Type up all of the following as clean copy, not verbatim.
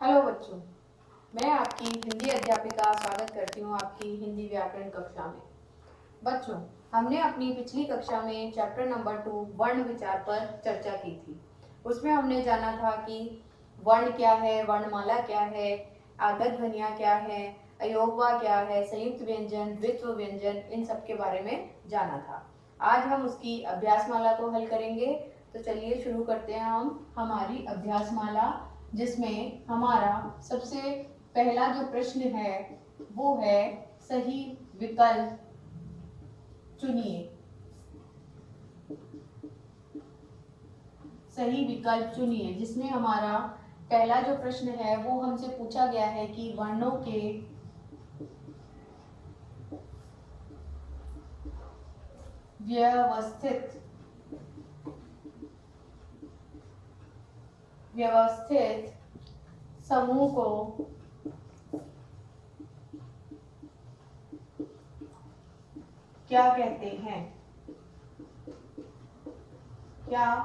Hello बच्चों, मैं आपकी हिंदी अध्यापिका स्वागत करती हूँ आपकी हिंदी व्याकरण कक्षा में। बच्चों, हमने अपनी पिछली कक्षा में चैप्टर नंबर 2 वर्ण विचार पर चर्चा की थी। उसमें हमने जाना था कि वर्ण क्या है, वर्णमाला क्या है, आगत ध्वनियाँ क्या है, अयोगवा क्या है, संयुक्त व्यंजन, द्वित्व व्यंजन, इन सब के बारे में जाना था। आज हम उसकी अभ्यासमाला को हल करेंगे। तो चलिए शुरू करते हैं हम हमारी अभ्यासमाला, जिसमें हमारा सबसे पहला जो प्रश्न है वो है सही विकल्प चुनिए। सही विकल्प चुनिए, जिसमें हमारा पहला जो प्रश्न है वो हमसे पूछा गया है कि वर्णों के व्यवस्थित समूह को क्या कहते हैं? क्या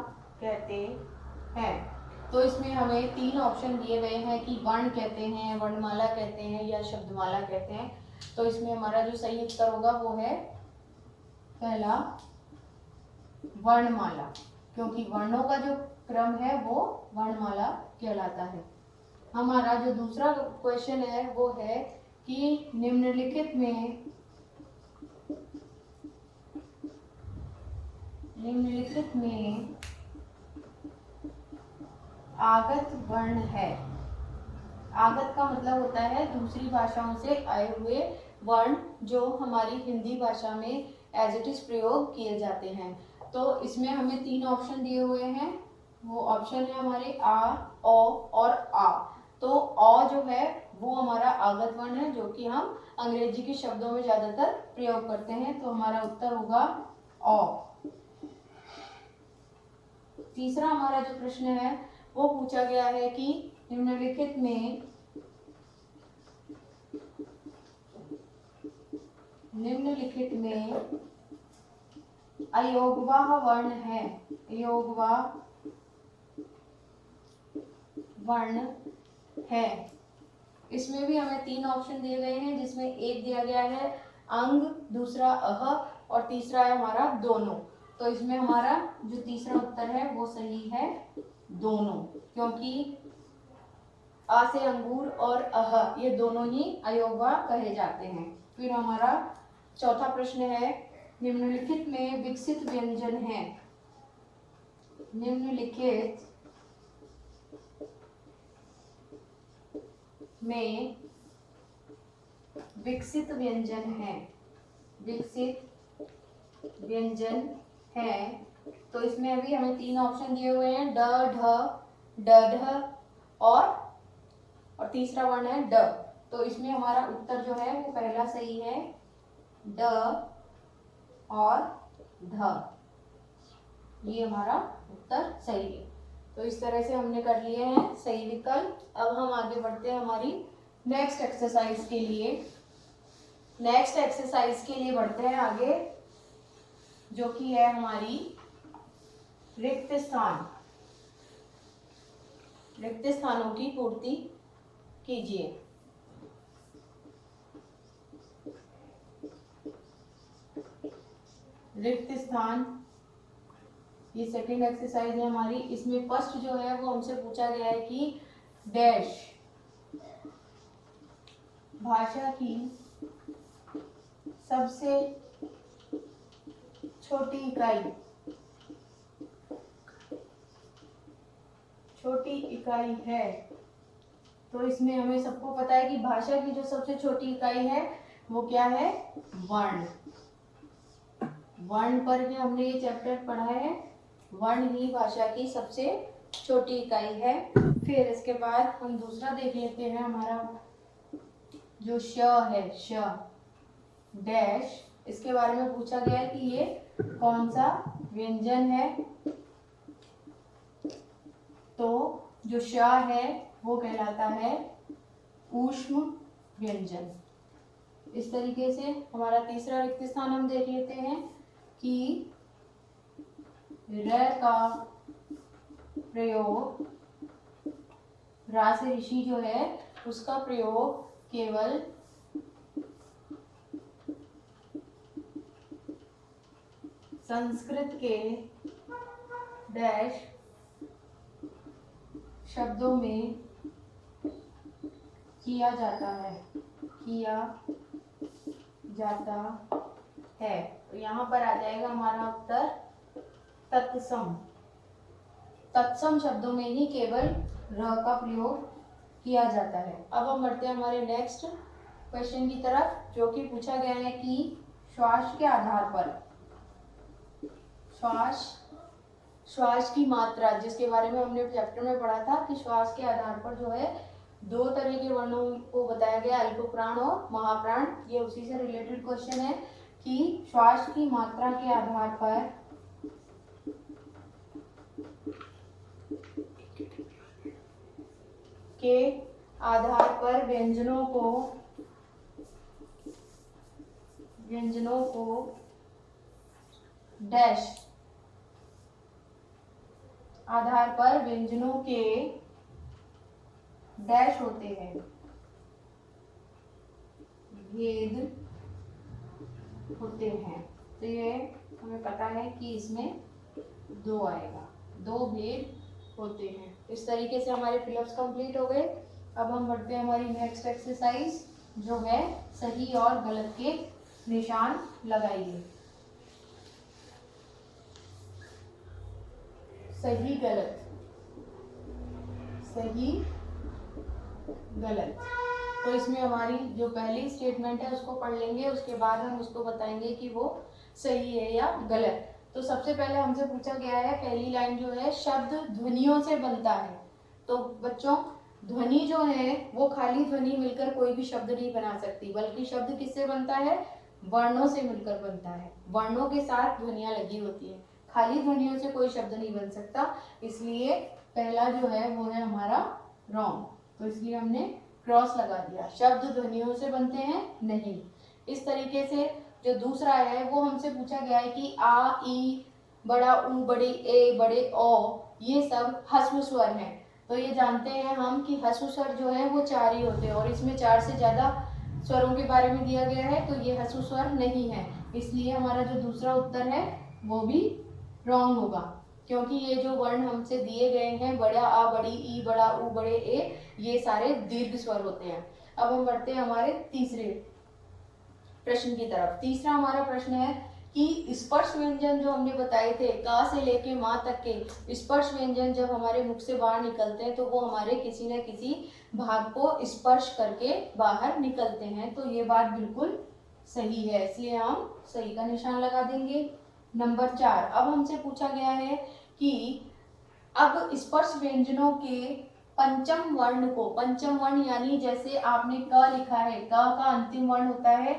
कहते हैं? तो इसमें हमें तीन ऑप्शन दिए गए हैं कि वर्ण कहते हैं, वर्णमाला कहते हैं या शब्दमाला कहते हैं। तो इसमें हमारा जो सही उत्तर होगा वो है पहला, वर्णमाला, क्योंकि वर्णों का जो क्रम है वो वर्णमाला कहलाता है। हमारा जो दूसरा क्वेश्चन है वो है कि निम्नलिखित में आगत वर्ण है। आगत का मतलब होता है दूसरी भाषाओं से आए हुए वर्ण जो हमारी हिंदी भाषा में एज इट इज प्रयोग किए जाते हैं। तो इसमें हमें तीन ऑप्शन दिए हुए हैं। वो ऑप्शन है हमारे आ, ओ और आ। तो अ जो है वो हमारा आगत वर्ण है, जो कि हम अंग्रेजी के शब्दों में ज्यादातर प्रयोग करते हैं। तो हमारा उत्तर होगा अ। तीसरा हमारा जो प्रश्न है वो पूछा गया है कि निम्नलिखित में अयोगवाह वर्ण है। अयोगवाह वर्ण है। इसमें भी हमें तीन ऑप्शन दिए गए हैं, जिसमें एक दिया गया है अंग, दूसरा अह और तीसरा है हमारा दोनों। तो इसमें हमारा जो तीसरा उत्तर है वो सही है, दोनों, क्योंकि आ से अंगूर और अह ये दोनों ही अयोगवा कहे जाते हैं। फिर हमारा चौथा प्रश्न है, निम्नलिखित में विकसित व्यंजन है। निम्नलिखित में विकसित व्यंजन है। विकसित व्यंजन है। तो इसमें अभी हमें तीन ऑप्शन दिए हुए हैं, ड, ढ, ड, ढ और तीसरा वर्ण है ड। तो इसमें हमारा उत्तर जो है वो पहला सही है, ड और ध। ये हमारा उत्तर सही है। तो इस तरह से हमने कर लिए हैं सही विकल्प। अब हम आगे बढ़ते हैं हमारी नेक्स्ट एक्सरसाइज के लिए। नेक्स्ट एक्सरसाइज के लिए बढ़ते हैं आगे, जो कि है हमारी रिक्त स्थान। रिक्त स्थानों की पूर्ति कीजिए। रिक्त स्थान, ये सेकंड एक्सरसाइज है हमारी। इसमें फर्स्ट जो है वो हमसे पूछा गया है कि डैश भाषा की सबसे छोटी इकाई है। तो इसमें हमें सबको पता है कि भाषा की जो सबसे छोटी इकाई है वो क्या है, वर्ण। वर्ण पर ही हमने ये चैप्टर पढ़ा है। वर्ण ही भाषा की सबसे छोटी इकाई है। फिर इसके बाद हम दूसरा देख लेते हैं, हमारा जो श है, श डैश, इसके बारे में पूछा गया है कि ये कौन सा व्यंजन है। तो जो श है वो कहलाता है ऊष्म व्यंजन। इस तरीके से हमारा तीसरा रिक्त स्थान हम देख लेते हैं कि र का प्रयोग रा से ऋषि जो है उसका प्रयोग केवल संस्कृत के डैश शब्दों में किया जाता है, तो यहाँ पर आ जाएगा हमारा उत्तर तत्सम। तत्सम शब्दों में ही केवल र का प्रयोग किया जाता है। अब हम बढ़ते हैं हमारे नेक्स्ट क्वेश्चन की तरफ, जो कि पूछा गया है कि श्वास के आधार पर श्वास की मात्रा, जिसके बारे में हमने चैप्टर में पढ़ा था कि श्वास के आधार पर जो है दो तरह के वर्णों को बताया गया, अल्पप्राण और महाप्राण। ये उसी से रिलेटेड क्वेश्चन है कि श्वास की मात्रा के आधार पर व्यंजनों को डैश आधार पर व्यंजनों के डैश होते हैं, भेद होते हैं। तो ये हमें पता है कि इसमें दो आएगा, दो भेद होते हैं। इस तरीके से हमारे फिलअप्स कंप्लीट हो गए। अब हम बढ़ते हैं हमारी नेक्स्ट एक्सरसाइज, जो है सही और गलत के निशान लगाइए। सही गलत। तो इसमें हमारी जो पहली स्टेटमेंट है उसको पढ़ लेंगे, उसके बाद हम उसको बताएंगे कि वो सही है या गलत। तो सबसे पहले हमसे पूछा गया है, पहली लाइन जो है, शब्द ध्वनियों से बनता है। तो बच्चों, ध्वनि जो है वो खाली ध्वनि मिलकर कोई भी शब्द नहीं बना सकती, बल्कि शब्द किससे बनता है? वर्णों से मिलकर बनता है। वर्णों के साथ ध्वनियां लगी होती है, खाली ध्वनियों से कोई शब्द नहीं बन सकता। इसलिए पहला जो है वो है हमारा रॉन्ग। तो इसलिए हमने क्रॉस लगा दिया। शब्द ध्वनियों से बनते हैं नहीं। इस तरीके से जो दूसरा है वो हमसे पूछा गया है कि आ, ई, बड़ा ऊ, बड़ी ए, बड़े ओ, ये सब ह्रस्व स्वर हैं। तो ये जानते हैं हम कि ह्रस्व स्वर जो है वो 4 ही होते हैं, और इसमें 4 से ज्यादा स्वरों के बारे में दिया गया है, तो ये ह्रस्व स्वर नहीं है। इसलिए हमारा जो दूसरा उत्तर है वो भी रॉन्ग होगा, क्योंकि ये जो वर्ण हमसे दिए गए हैं, बड़ा आ, बड़ी ई, बड़ा ऊ, बड़े ए, ये सारे दीर्घ स्वर होते हैं। अब हम बढ़ते हैं हमारे तीसरे प्रश्न की तरफ। तीसरा हमारा प्रश्न है कि स्पर्श व्यंजन जो हमने बताए थे, का से लेके माँ तक के स्पर्श व्यंजन जब हमारे मुख से बाहर निकलते हैं तो वो हमारे किसी न किसी भाग को स्पर्श करके बाहर निकलते हैं। तो ये बात बिल्कुल सही है, इसलिए हम सही का निशान लगा देंगे। नंबर 4, अब हमसे पूछा गया है कि अब स्पर्श व्यंजनों के पंचम वर्ण को, पंचम वर्ण यानी जैसे आपने क लिखा है, क का अंतिम वर्ण होता है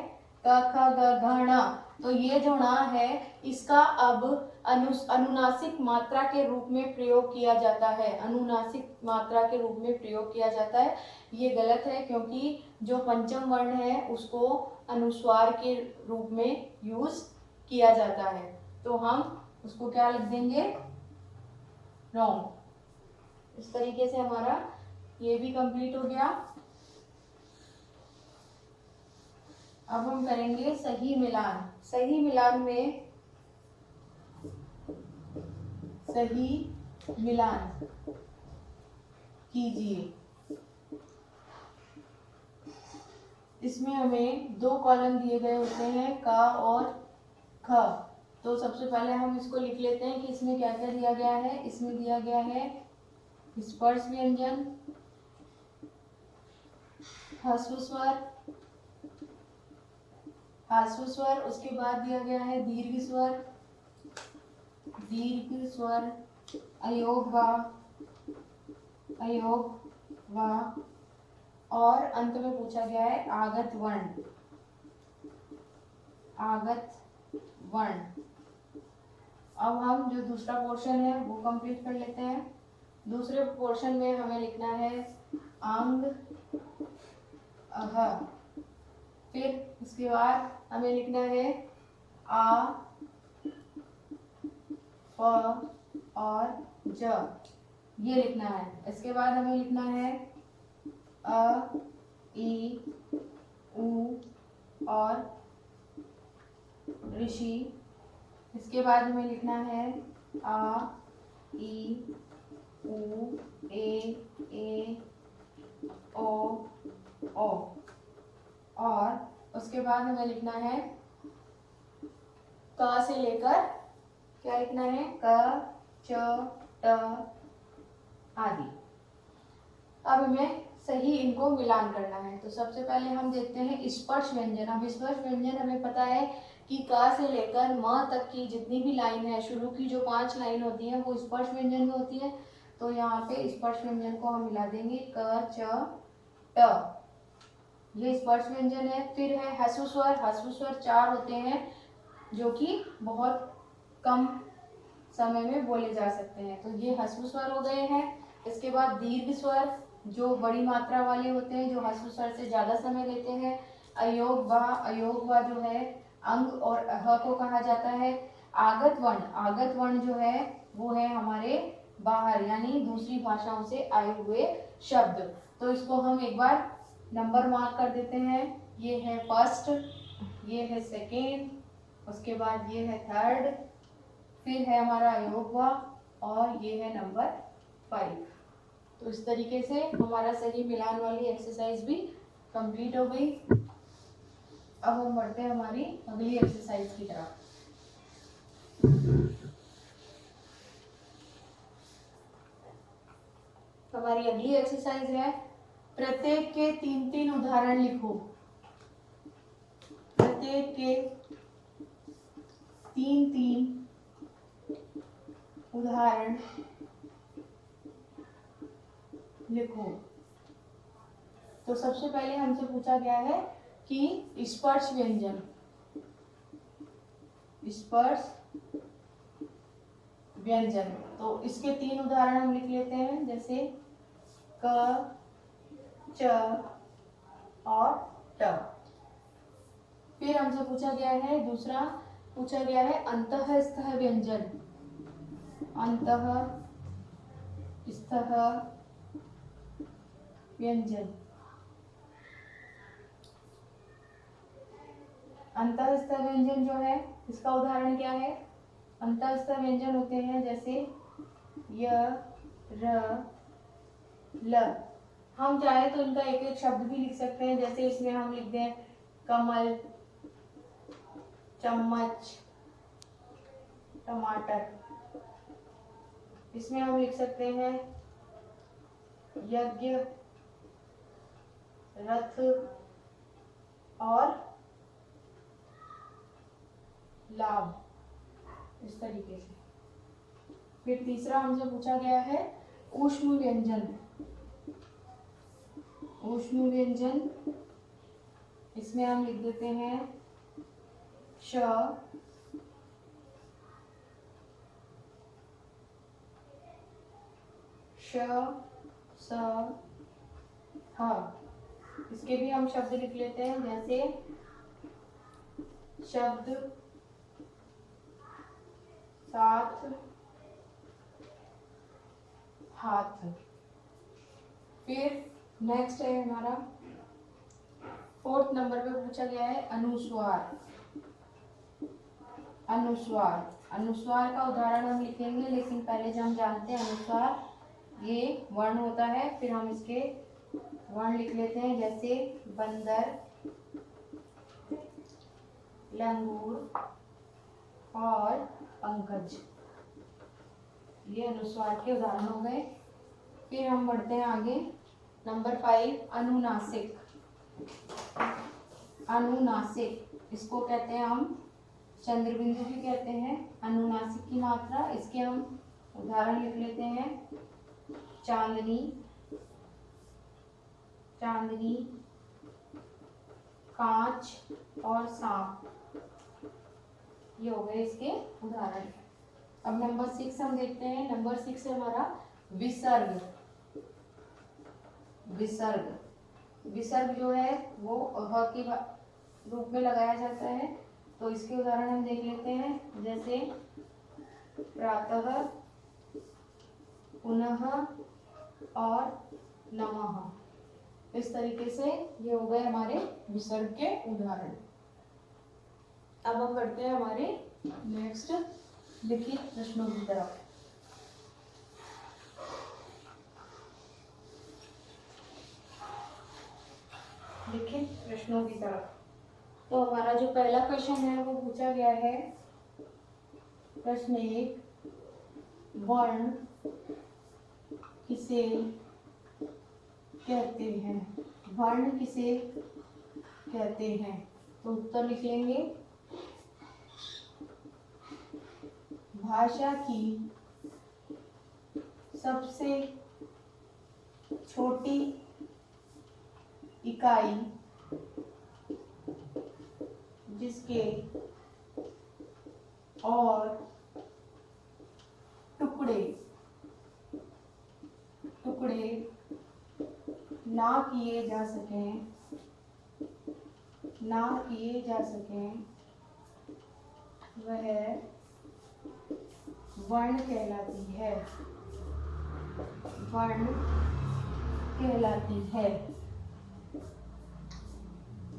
क, ख, ग, घ, ण, तो ये जो ण है इसका अब अनुनासिक मात्रा के रूप में प्रयोग किया जाता है। अनुनासिक मात्रा के रूप में प्रयोग किया जाता है। ये गलत है, क्योंकि जो पंचम वर्ण है उसको अनुस्वार के रूप में यूज किया जाता है। तो हम उसको क्या लिख देंगे? रॉन्ग। इस तरीके से हमारा ये भी कंप्लीट हो गया। अब हम करेंगे सही मिलान। सही मिलान में सही मिलान कीजिए। इसमें हमें 2 कॉलम दिए गए होते हैं, क और ख। तो सबसे पहले हम इसको लिख लेते हैं कि इसमें क्या क्या दिया गया है। इसमें दिया गया है स्पर्श व्यंजन, ह्रस्व स्वर, उसके बाद दिया गया है दीर्घ स्वर, अयोग व, और अंत में पूछा गया है आगत वर्ण। अब हम जो दूसरा पोर्शन है वो कंप्लीट कर लेते हैं। दूसरे पोर्शन में हमें लिखना है अंग, अह, फिर इसके बाद हमें लिखना है आ, फ और ज। ये लिखना है। इसके बाद हमें लिखना है अ, ई, उ और ऋषि। इसके बाद हमें लिखना है आ, ई, उ, ए, ओ। और उसके बाद हमें लिखना है क से लेकर, क्या लिखना है, क, च, ट आदि। अब हमें सही इनको मिलान करना है। तो सबसे पहले हम देखते हैं स्पर्श व्यंजन। अब स्पर्श व्यंजन हमें पता है कि क से लेकर म तक की जितनी भी लाइन है, शुरू की जो 5 लाइन होती है वो स्पर्श व्यंजन में होती है। तो यहाँ पे स्पर्श व्यंजन को हम मिला देंगे, क, च, ट, ये स्पर्श व्यंजन है। फिर है ह्रस्व स्वर। ह्रस्व स्वर 4 होते हैं जो कि बहुत कम समय में बोले जा सकते हैं, तो ये ह्रस्व स्वर हो गए हैं। इसके बाद दीर्घ स्वर जो बड़ी मात्रा वाले होते हैं, जो ह्रस्व स्वर से ज्यादा समय लेते हैं। अयोग वा, अयोग वा जो है अंग और अह को कहा जाता है। आगत वर्ण, आगत वर्ण जो है वो है हमारे बाहर यानी दूसरी भाषाओं से आए हुए शब्द। तो इसको हम एक बार नंबर मार्क कर देते हैं। ये है फर्स्ट, ये है सेकेंड, उसके बाद ये है थर्ड, फिर है हमारा अयोग वा और ये है नंबर 5। तो इस तरीके से हमारा सही मिलान वाली एक्सरसाइज भी कंप्लीट हो गई। अब हम बढ़ते हैं हमारी अगली एक्सरसाइज की तरफ। हमारी अगली एक्सरसाइज है प्रत्येक के 3-3 उदाहरण लिखो। प्रत्येक के 3-3 उदाहरण लिखो। तो सबसे पहले हमसे पूछा गया है कि स्पर्श व्यंजन, स्पर्श व्यंजन, तो इसके 3 उदाहरण हम लिख लेते हैं, जैसे क, च और ट। फिर हमसे पूछा गया है, दूसरा पूछा गया है अंतःस्थ व्यंजन, अंतःस्थ व्यंजन। अंतःस्थ व्यंजन जो है इसका उदाहरण क्या है, अंतःस्थ व्यंजन होते हैं जैसे य, र, ल। हम चाहे तो इनका एक एक शब्द भी लिख सकते हैं, जैसे इसमें हम लिख दें कमल, चम्मच, टमाटर। इसमें हम लिख सकते हैं यज्ञ, रथ और लाभ, इस तरीके से। फिर तीसरा हमसे पूछा गया है ऊष्म व्यंजन, ऊष्म व्यंजन। इसमें हम लिख देते हैं श, श, स, ह। इसके भी हम शब्द लिख लेते हैं, जैसे शब्द, साथ, हाथ। फिर नेक्स्ट है हमारा 4th नंबर पे पूछा गया है अनुस्वार, अनुस्वार। अनुस्वार का उदाहरण हम लिखेंगे, लेकिन पहले जो हम जानते हैं अनुस्वार ये वर्ण होता है। फिर हम इसके वर्ण लिख लेते हैं, जैसे बंदर, लंगूर और पंकज। ये अनुस्वार के उदाहरण हो गए। फिर हम बढ़ते हैं आगे, नंबर 5 अनुनासिक, अनुनासिक। इसको कहते हैं हम चंद्रबिंदु भी कहते हैं, अनुनासिक की मात्रा। इसके हम उदाहरण लिख लेते हैं, चांदनी, चांदनी, कांच और सांप। ये हो गए इसके उदाहरण। अब नंबर 6 हम देखते हैं। नंबर 6 है हमारा विसर्ग, विसर्ग। विसर्ग जो है वो अ के रूप में लगाया जाता है। तो इसके उदाहरण हम देख लेते हैं, जैसे प्रातः, पुनः और नमः। इस तरीके से ये हो गए हमारे विसर्ग के उदाहरण। अब हम बढ़ते हैं हमारे नेक्स्ट लिखित प्रश्नों की तरफ। लिखित प्रश्नों की तरफ तो हमारा जो पहला क्वेश्चन है वो पूछा गया है। प्रश्न 1, वर्ण किसे कहते हैं? वर्ण किसे कहते हैं? तो उत्तर लिख लेंगे। भाषा की सबसे छोटी इकाई जिसके और टुकड़े ना किए जा सकें वह वर्ण कहलाती है।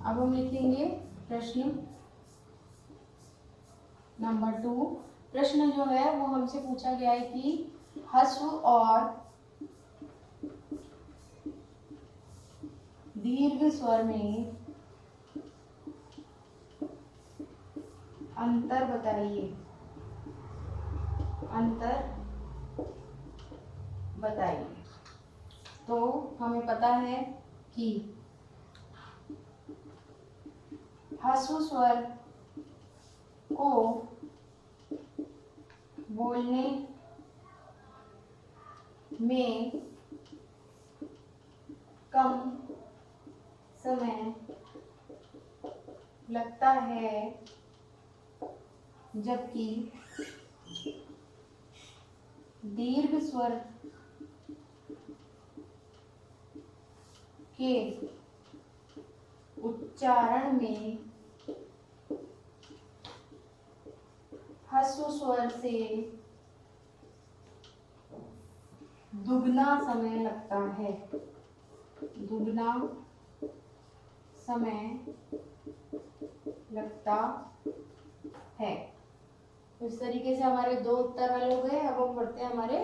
अब हम लिखेंगे प्रश्न नंबर 2। प्रश्न जो है वो हमसे पूछा गया है कि ह्रस्व और दीर्घ स्वर में अंतर बताइए। तो हमें पता है कि ह्रस्व स्वर को बोलने में कम समय लगता है, जबकि दीर्घ स्वर के उच्चारण में ह्रस्व स्वर से दुगना समय लगता है। तो इस तरीके से हमारे 2 उत्तर हल हो गए। अब हम बढ़ते हैं हमारे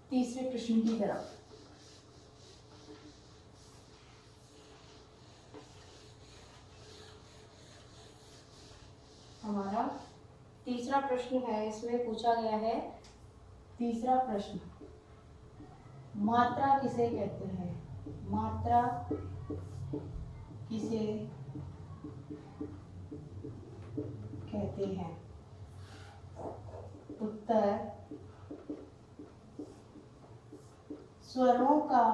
तीसरे प्रश्न की तरफ। हमारा तीसरा प्रश्न है, इसमें पूछा गया है तीसरा प्रश्न, मात्रा किसे कहते हैं? मात्रा किसे कहते हैं? उत्तर, स्वरों का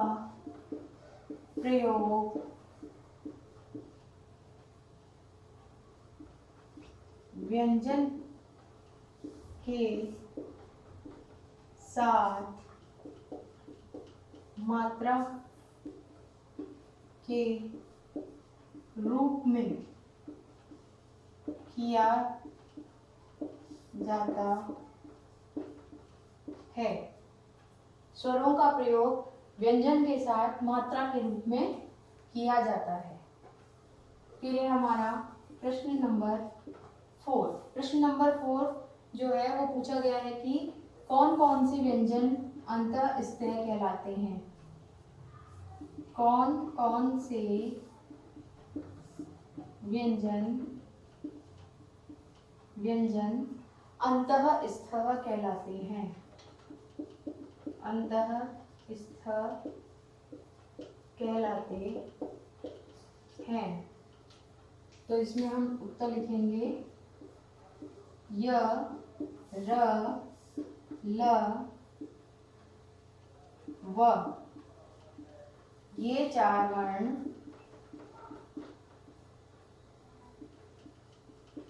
प्रयोग व्यंजन के साथ मात्रा के रूप में किया जाता है। स्वरों का प्रयोग व्यंजन के साथ मात्रा के रूप में किया जाता है। फिर ये हमारा प्रश्न नंबर 4। प्रश्न नंबर 4 जो है वो पूछा गया है कि कौन कौन से व्यंजन अंतःस्थय कहलाते हैं? कौन कौन से व्यंजन अंतःस्थय कहलाते हैं? अंतःस्थय कहलाते हैं। तो इसमें हम उत्तर लिखेंगे य, र, ल, व। ये 4 वर्ण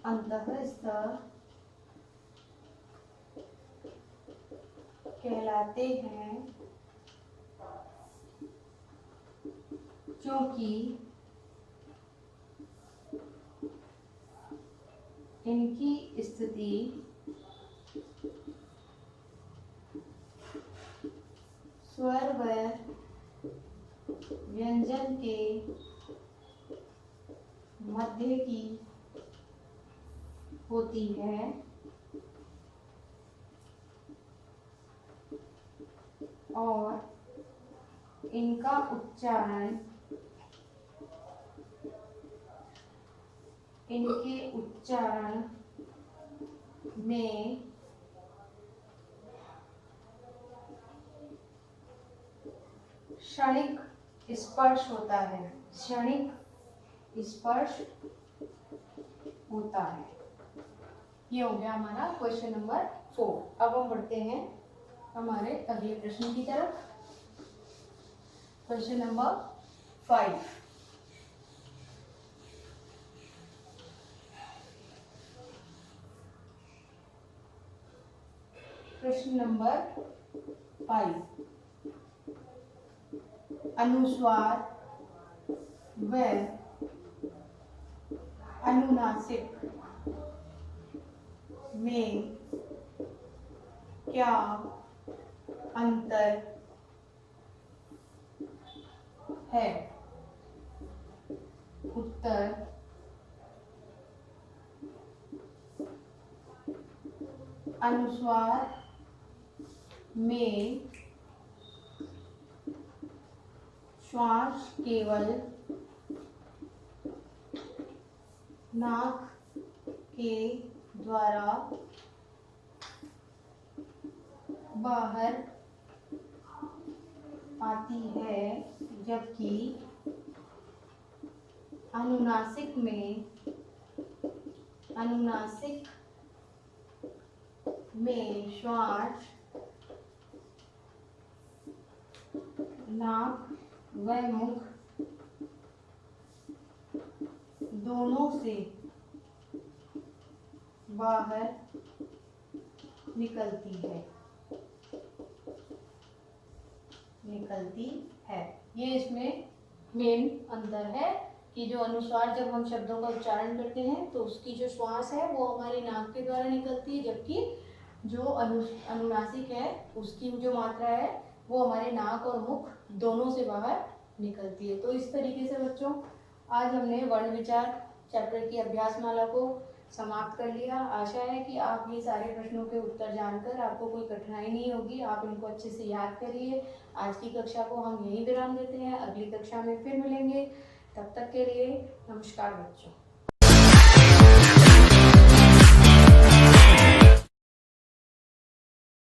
अंतःस्थय कहलाते हैं, क्योंकि इनकी स्थिति स्वर व व्यंजन के मध्य की होती है और इनका उच्चारण इनके उच्चारण में क्षणिक स्पर्श होता है, क्षणिक स्पर्श होता है। ये हो गया हमारा क्वेश्चन नंबर 4। अब हम बढ़ते हैं हमारे अगले प्रश्न की तरफ। Question number 5। प्रश्न नंबर 5, अनुस्वार व अनुनासिक में क्या अंतर है? उत्तर, अनुस्वार में श्वास केवल नाक के द्वारा बाहर आती है, जबकि अनुनासिक में श्वास नाक व मुख दोनों से बाहर निकलती है। ये इसमें मेन अंतर है कि जो अनुस्वार जब हम शब्दों का उच्चारण करते हैं तो उसकी जो श्वास है वो हमारी नाक के द्वारा निकलती है, जबकि जो अनुनासिक है उसकी जो मात्रा है वो हमारे नाक और मुख दोनों से बाहर निकलती है। तो इस तरीके से बच्चों आज हमने वर्ण विचार चैप्टर की अभ्यास माला को समाप्त कर लिया। आशा है कि आप ये सारे प्रश्नों के उत्तर जानकर आपको कोई कठिनाई नहीं होगी, आप इनको अच्छे से याद करिए। आज की कक्षा को हम यहीं विराम देते हैं, अगली कक्षा में फिर मिलेंगे। तब तक के लिए नमस्कार बच्चों।